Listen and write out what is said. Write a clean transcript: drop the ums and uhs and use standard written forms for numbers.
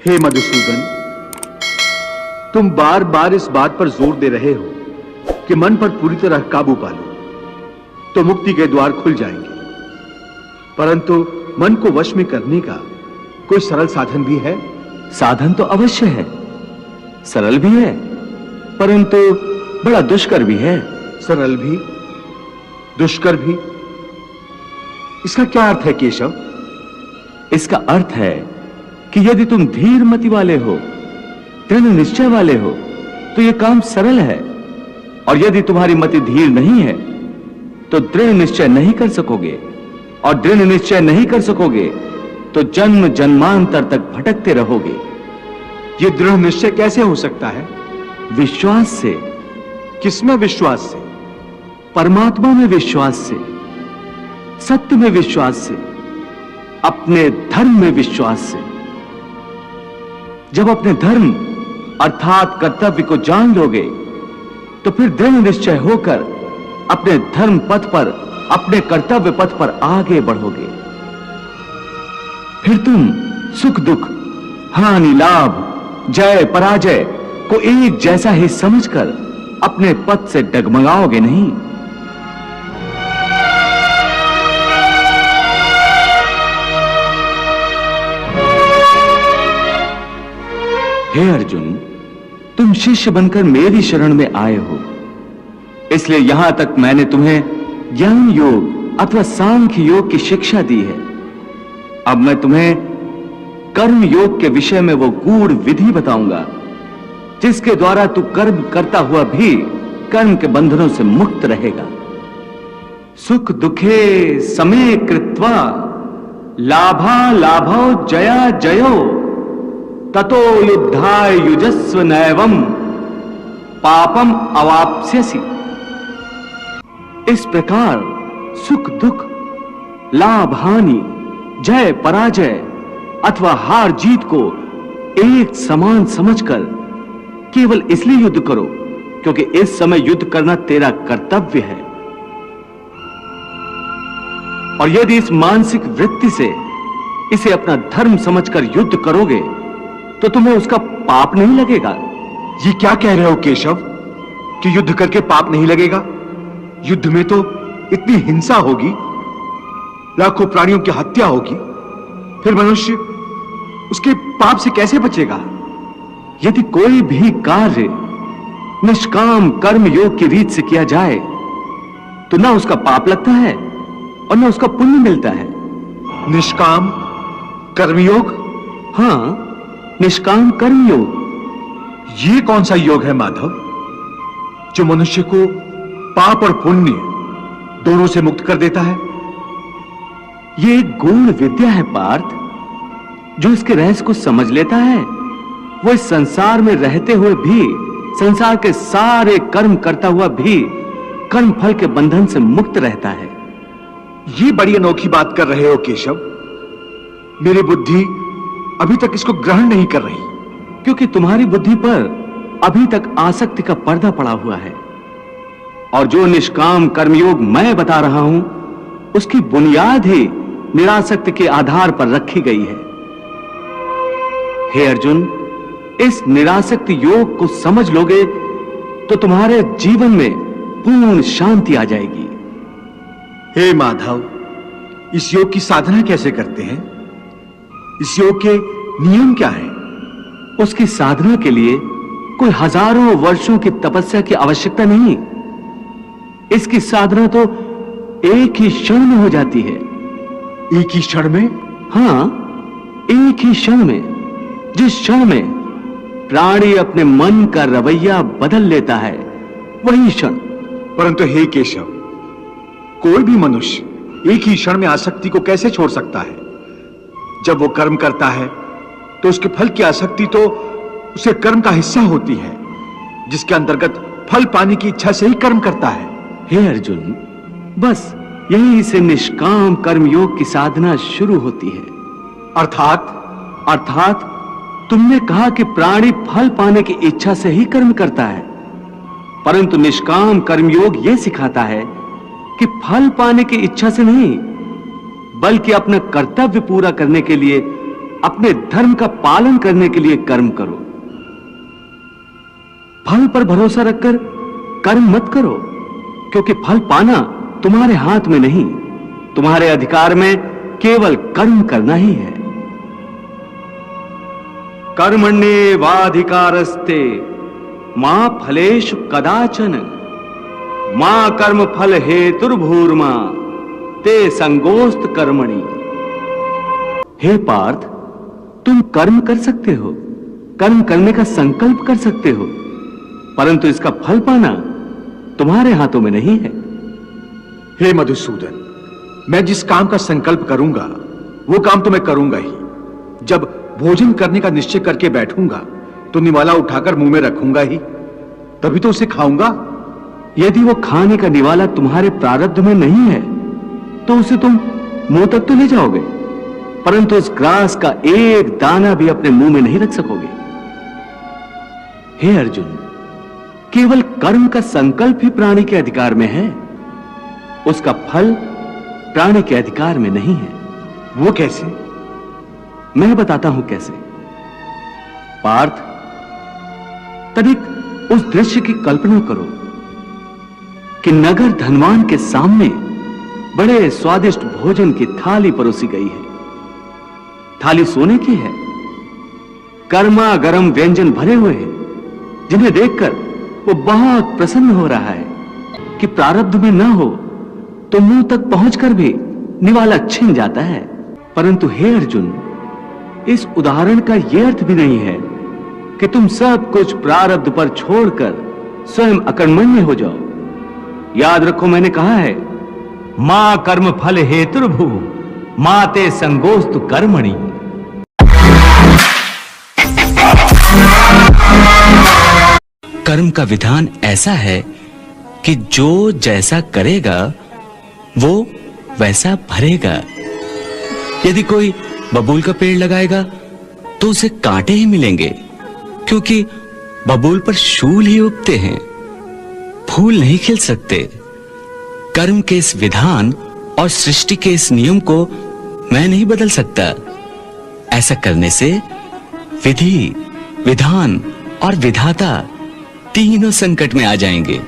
हे मधुसूदन, तुम बार बार इस बात पर जोर दे रहे हो कि मन पर पूरी तरह काबू पा लो तो मुक्ति के द्वार खुल जाएंगे, परंतु मन को वश में करने का कोई सरल साधन भी है? साधन तो अवश्य है, सरल भी है, परंतु बड़ा दुष्कर भी है। सरल भी, दुष्कर भी, इसका क्या अर्थ है केशव? इसका अर्थ है कि यदि तुम धीर मति वाले हो, दृढ़ निश्चय वाले हो, तो यह काम सरल है, और यदि तुम्हारी मति धीर नहीं है तो दृढ़ निश्चय नहीं कर सकोगे, और दृढ़ निश्चय नहीं कर सकोगे तो जन्म जन्मांतर तक भटकते रहोगे। यह दृढ़ निश्चय कैसे हो सकता है? विश्वास से। किसमें विश्वास से? परमात्मा में विश्वास से, सत्य में विश्वास से, अपने धर्म में विश्वास से। जब अपने धर्म अर्थात कर्तव्य को जान लोगे तो फिर दृढ़ निश्चय होकर अपने धर्म पथ पर, अपने कर्तव्य पथ पर आगे बढ़ोगे। फिर तुम सुख दुख, हानि लाभ, जय पराजय को एक जैसा ही समझकर अपने पथ से डगमगाओगे नहीं। हे अर्जुन, तुम शिष्य बनकर मेरी शरण में आए हो, इसलिए यहां तक मैंने तुम्हें ज्ञान योग अथवा सांख्य योग की शिक्षा दी है। अब मैं तुम्हें कर्म योग के विषय में वो गूढ़ विधि बताऊंगा जिसके द्वारा तू कर्म करता हुआ भी कर्म के बंधनों से मुक्त रहेगा। सुख दुखे समे कृत्वा लाभा लाभो जया जयो ततो युद्धाय युजस्व नैवम पापम अवाप्स्यसि। इस प्रकार सुख दुख, लाभ हानि, जय पराजय अथवा हार जीत को एक समान समझकर केवल इसलिए युद्ध करो क्योंकि इस समय युद्ध करना तेरा कर्तव्य है। और यदि इस मानसिक वृत्ति से इसे अपना धर्म समझकर युद्ध करोगे तो तुम्हें उसका पाप नहीं लगेगा। ये क्या कह रहे हो केशव कि युद्ध करके पाप नहीं लगेगा? युद्ध में तो इतनी हिंसा होगी, लाखों प्राणियों की हत्या होगी, फिर मनुष्य उसके पाप से कैसे बचेगा? यदि कोई भी कार्य निष्काम कर्म योग की रीत से किया जाए तो ना उसका पाप लगता है और ना उसका पुण्य मिलता है। निष्काम कर्मयोग? हां, निष्काम कर्म योग। ये कौन सा योग है माधव जो मनुष्य को पाप और पुण्य दोनों से मुक्त कर देता है? ये एक गूढ़ विद्या है पार्थ। जो इसके रहस्य को समझ लेता है वो इस संसार में रहते हुए भी, संसार के सारे कर्म करता हुआ भी कर्म फल के बंधन से मुक्त रहता है। ये बड़ी अनोखी बात कर रहे हो केशव। मेरी बुद्धि अभी तक इसको ग्रहण नहीं कर रही। क्योंकि तुम्हारी बुद्धि पर अभी तक आसक्ति का पर्दा पड़ा हुआ है, और जो निष्काम कर्मयोग मैं बता रहा हूं उसकी बुनियाद ही निरासक्ति के आधार पर रखी गई है। हे अर्जुन, इस निरासक्ति योग को समझ लोगे तो तुम्हारे जीवन में पूर्ण शांति आ जाएगी। हे माधव, इस योग की साधना कैसे करते हैं? इस योग के नियम क्या हैं? उसकी साधना के लिए कोई हजारों वर्षों की तपस्या की आवश्यकता नहीं। इसकी साधना तो एक ही क्षण में हो जाती है। एक ही क्षण में? हां, एक ही क्षण में। जिस क्षण में प्राणी अपने मन का रवैया बदल लेता है वही क्षण। परंतु हे केशव, कोई भी मनुष्य एक ही क्षण में आसक्ति को कैसे छोड़ सकता है? जब वो कर्म करता है तो उसके फल की आसक्ति तो उसे कर्म का हिस्सा होती है, जिसके अंतर्गत फल पाने की इच्छा से ही कर्म करता है। हे अर्जुन, बस यहीं से निष्काम कर्मयोग की साधना शुरू होती है। अर्थात तुमने कहा कि प्राणी फल पाने की इच्छा से ही कर्म करता है, परंतु निष्काम कर्मयोग यह सिखाता है कि फल पाने की इच्छा से नहीं, बल्कि अपना कर्तव्य पूरा करने के लिए अपने धर्म का पालन करने के लिए कर्म करो। फल पर भरोसा रखकर कर्म मत करो, क्योंकि फल पाना तुम्हारे हाथ में नहीं, तुम्हारे अधिकार में केवल कर्म करना ही है। कर्मण्येवाधिकारस्ते मा फलेषु कदाचन मा कर्म फल हेतुर्भूर्मा ते संगोस्त कर्मणि। हे पार्थ, तुम कर्म कर सकते हो, कर्म करने का संकल्प कर सकते हो, परंतु इसका फल पाना तुम्हारे हाथों में नहीं है। हे मधुसूदन, मैं जिस काम का संकल्प करूंगा वो काम तो मैं करूंगा ही। जब भोजन करने का निश्चय करके बैठूंगा तो निवाला उठाकर मुंह में रखूंगा ही, तभी तो उसे खाऊंगा। यदि वो खाने का निवाला तुम्हारे प्रारब्ध में नहीं है तो उसे तुम मुंह तक तो ले जाओगे, परंतु उस ग्रास का एक दाना भी अपने मुंह में नहीं रख सकोगे। हे अर्जुन, केवल कर्म का संकल्प ही प्राणी के अधिकार में है, उसका फल प्राणी के अधिकार में नहीं है। वो कैसे? मैं बताता हूं कैसे। पार्थ, तनिक उस दृश्य की कल्पना करो कि नगर धनवान के सामने बड़े स्वादिष्ट भोजन की थाली परोसी गई है। थाली सोने की है, गर्मा गर्म व्यंजन भरे हुए हैं, जिन्हें देखकर वो बहुत प्रसन्न हो रहा है कि प्रारब्ध में न हो तो मुंह तक पहुंचकर भी निवाला छिन जाता है। परंतु हे अर्जुन, इस उदाहरण का यह अर्थ भी नहीं है कि तुम सब कुछ प्रारब्ध पर छोड़कर स्वयं अकर्मण्य हो जाओ। याद रखो, मैंने कहा है मां कर्म फल हेतुर्भू माते संगोस्तु कर्मणि। कर्म का विधान ऐसा है कि जो जैसा करेगा वो वैसा भरेगा। यदि कोई बबूल का पेड़ लगाएगा तो उसे कांटे ही मिलेंगे, क्योंकि बबूल पर शूल ही उगते हैं, फूल नहीं खिल सकते। कर्म के इस विधान और सृष्टि के इस नियम को मैं नहीं बदल सकता। ऐसा करने से विधि, विधान और विधाता तीनों संकट में आ जाएंगे।